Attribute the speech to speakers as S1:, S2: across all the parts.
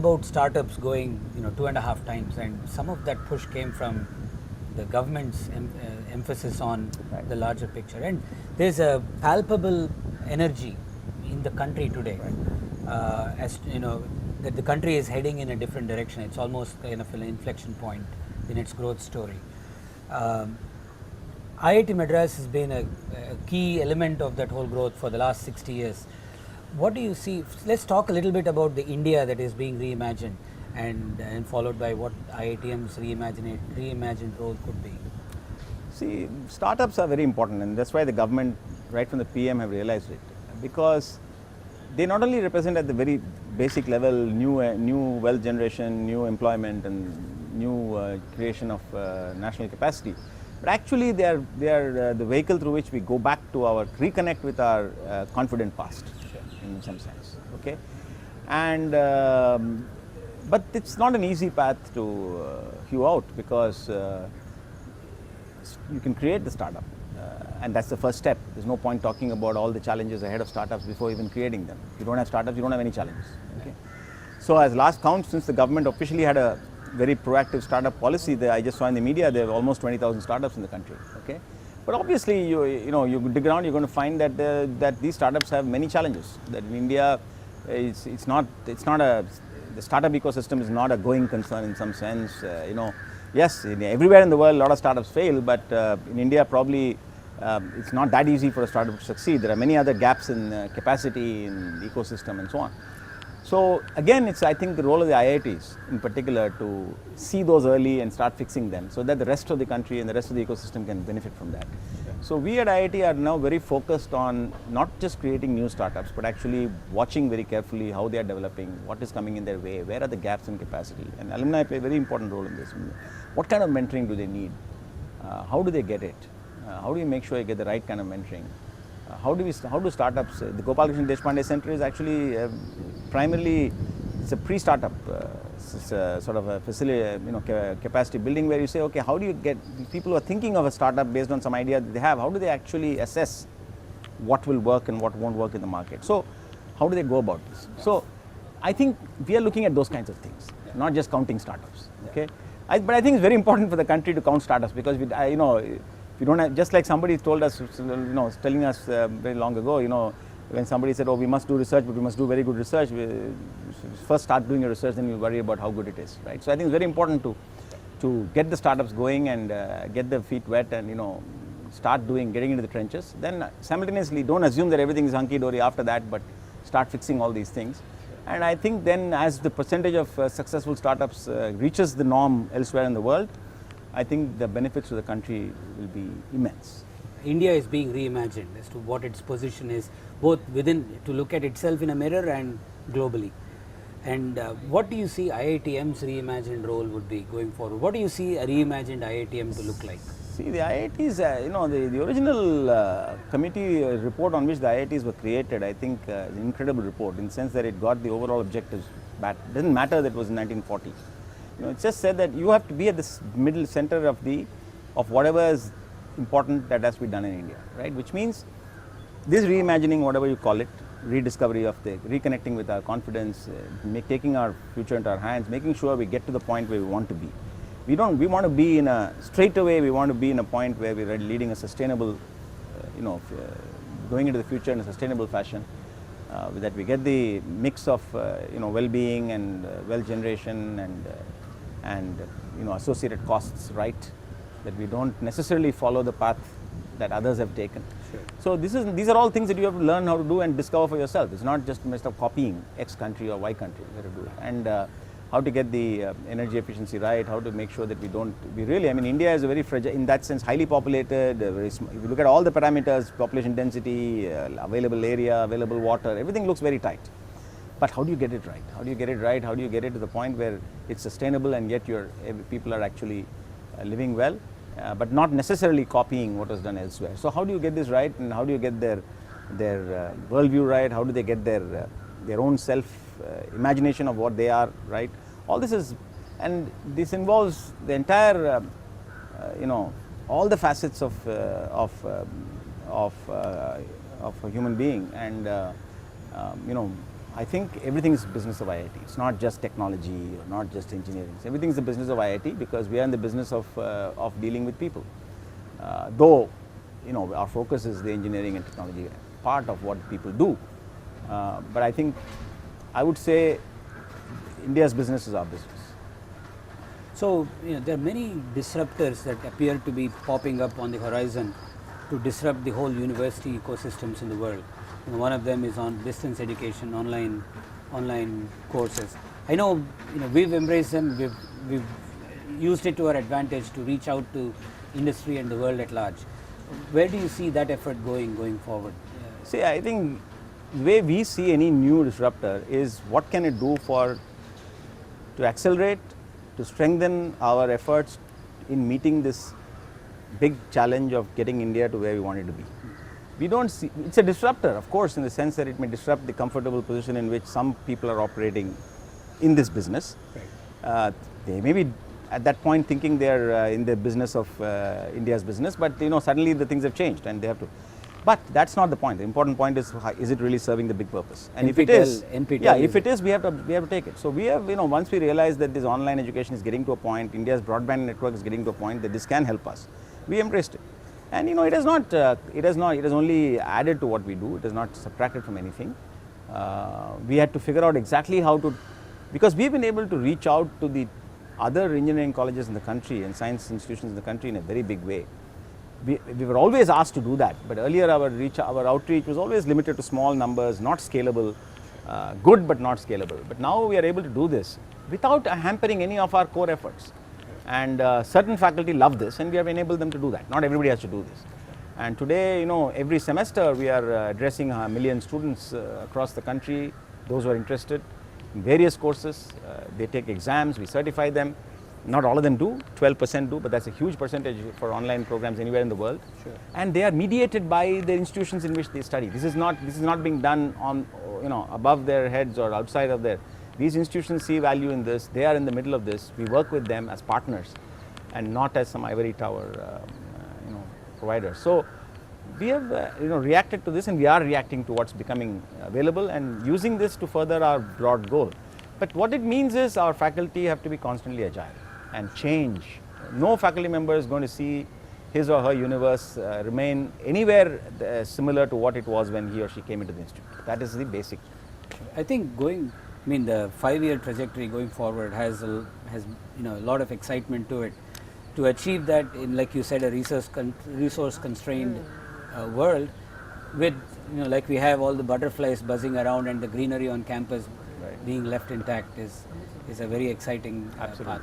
S1: about startups going, 2.5 times, and some of that push came from the government's emphasis on the larger picture. And there's a palpable energy in the country today, as that the country is heading in a different direction. It's almost kind of an inflection point in its growth story. IIT Madras has been a key element of that whole growth for the last 60 years. What do you see? Let's talk a little bit about the India that is being reimagined, and followed by what IITM's reimagined role could be.
S2: See, startups are very important, and that's why the government, right from the PM, have realized it, because they not only represent at the very basic level new wealth generation, new employment, and new creation of national capacity, but actually they are the vehicle through which we go back to reconnect with our confident past, in some sense. Okay, and but it's not an easy path to hew out, because you can create the startup, and that's the first step. There's no point talking about all the challenges ahead of startups before even creating them. If you don't have startups, you don't have any challenges. Okay? So as last count, since the government officially had a very proactive startup policy, I just saw in the media there are almost 20,000 startups in the country. Okay? But obviously, you dig around, you're going to find that that these startups have many challenges. That in India, the startup ecosystem is not a going concern in some sense. Yes, everywhere in the world, a lot of startups fail, but in India, probably it's not that easy for a startup to succeed. There are many other gaps in capacity, in the ecosystem, and so on. So again, it's, I think, the role of the IITs in particular to see those early and start fixing them, so that the rest of the country and the rest of the ecosystem can benefit from that. Okay. So we at IIT are now very focused on not just creating new startups, but actually watching very carefully how they are developing, what is coming in their way, where are the gaps in capacity, and alumni play a very important role in this. What kind of mentoring do they need? How do they get it? How do you make sure you get the right kind of mentoring? How do startups? The Gopalakrishnan Deshpande Center is actually primarily, it's a pre-startup sort of a facility, capacity building, where you say, okay, how do you get people who are thinking of a startup based on some idea that they have? How do they actually assess what will work and what won't work in the market? So, how do they go about this? So, I think we are looking at those kinds of things, not just counting startups. Okay, but I think it's very important for the country to count startups, because we don't have, just like somebody told us, telling us very long ago, when somebody said, oh, we must do research, but we must do very good research. First start doing your research, then you worry about how good it is, right? So I think it's very important to get the startups going and get their feet wet and, start getting into the trenches. Then simultaneously, don't assume that everything is hunky-dory after that, but start fixing all these things. And I think then, as the percentage of successful startups reaches the norm elsewhere in the world, I think the benefits to the country will be immense.
S1: India is being reimagined as to what its position is, both within, to look at itself in a mirror, and globally. And what do you see IITM's reimagined role would be going forward? What do you see a reimagined IITM to look like?
S2: See, the IITs, the original committee report on which the IITs were created, I think is an incredible report, in the sense that it got the overall objectives. It doesn't matter that it was in 1940. It just said that you have to be at this middle center of whatever is important that has to be done in India, right? Which means this reimagining, whatever you call it, rediscovery of reconnecting with our confidence, taking our future into our hands, making sure we get to the point where we want to be. We want to be in a straight away. We want to be in a point where we're leading a sustainable, going into the future in a sustainable fashion. That we get the mix of well-being and wealth generation and associated costs right, that we don't necessarily follow the path that others have taken. Sure. So these are all things that you have to learn how to do and discover for yourself. It's not just a matter of copying X country or Y country. You have to do it. And how to get the energy efficiency right, how to make sure that India is a very fragile, in that sense, highly populated, if you look at all the parameters, population density, available area, available water, everything looks very tight. But how do you get it right? How do you get it right? How do you get it to the point where it's sustainable and yet people are actually living well, but not necessarily copying what was done elsewhere? So how do you get this right, and how do you get their worldview right? How do they get their own self imagination of what they are, right? All this this involves the entire, all the facets of a human being, and I think everything is business of IIT. It's not just technology or not just engineering. Everything is the business of IIT because we are in the business of dealing with people. Though, you know, our focus is the engineering and technology part of what people do. But I think I would say India's business is our business.
S1: So, you know, there are many disruptors that appear to be popping up on the horizon to disrupt the whole university ecosystems in the world. You know, one of them is on distance education, online courses. I know, you know, we've embraced them, we've used it to our advantage to reach out to industry and the world at large. Where do you see that effort going forward?
S2: See, I think the way we see any new disruptor is what can it do to accelerate, to strengthen our efforts in meeting this big challenge of getting India to where we want it to be. We don't see, it's a disruptor, of course, in the sense that it may disrupt the comfortable position in which some people are operating in this business. Right. They may be at that point thinking they're in the business of India's business, but you know, suddenly the things have changed and they have to. But that's not the point. The important point is it really serving the big purpose? And if it is, if it is, we have to take it. So we have, you know, once we realize that this online education is getting to a point, India's broadband network is getting to a point that this can help us, we embraced it. And you know, it has only added to what we do. It has not subtracted from anything. We had to figure out exactly how to, because we've been able to reach out to the other engineering colleges in the country and science institutions in the country in a very big way. We were always asked to do that, but earlier our outreach was always limited to small numbers, not scalable, good but not scalable. But now we are able to do this without hampering any of our core efforts. And certain faculty love this, and we have enabled them to do that. Not everybody has to do this. And today, you know, every semester we are addressing a million students across the country, those who are interested in various courses. They take exams, we certify them. Not all of them do, 12% do, but that's a huge percentage for online programs anywhere in the world. Sure. And they are mediated by the institutions in which they study. This is not being done on, you know, above their heads or outside of their. These institutions see value in this. They are in the middle of this. We work with them as partners, and not as some ivory tower, you know, providers. So we have, you know, reacted to this, and we are reacting to what's becoming available and using this to further our broad goal. But what it means is our faculty have to be constantly agile and change. No faculty member is going to see his or her universe remain anywhere similar to what it was when he or she came into the institute. That is the basic.
S1: I think the 5-year trajectory going forward has you know, a lot of excitement to it. To achieve that in, like you said, a resource constrained world, with, you know, like we have all the butterflies buzzing around and the greenery on campus being left intact is a very exciting path to it.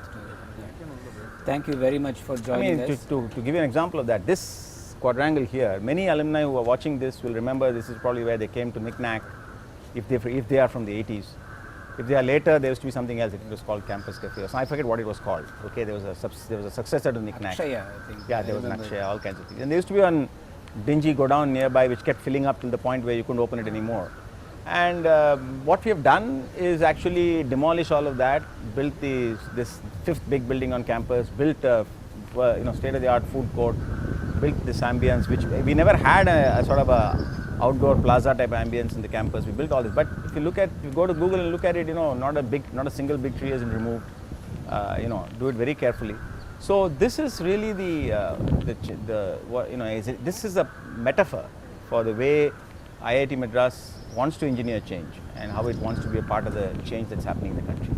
S1: Thank you very much for joining us.
S2: To give you an example of that, this quadrangle here, many alumni who are watching this will remember this is probably where they came to Knick-Knack, if they are from the 80s. If they are later, there used to be something else. It was called Campus Cafe. So I forget what it was called. Okay, there was a successor to Knick-Knack.
S1: Akshaya, I think.
S2: Yeah, there was an Akshaya, all kinds of things. And there used to be one dingy godown nearby which kept filling up till the point where you couldn't open it anymore. And what we have done is actually demolish all of that, built this 5th big building on campus, built a state-of-the-art food court, built this ambience, which we never had a sort of a outdoor plaza type ambience in the campus. We built all this, but if you go to Google and look at it, you know, not a single big tree has been removed. You know, do it very carefully. So this is really this is a metaphor for the way IIT Madras wants to engineer change and how it wants to be a part of the change that's happening in the country.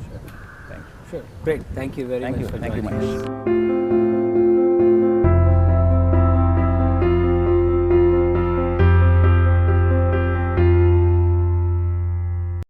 S1: Sure. Thank you. Sure. Great. Thank you very much for joining us.
S2: Thank you, Mahesh.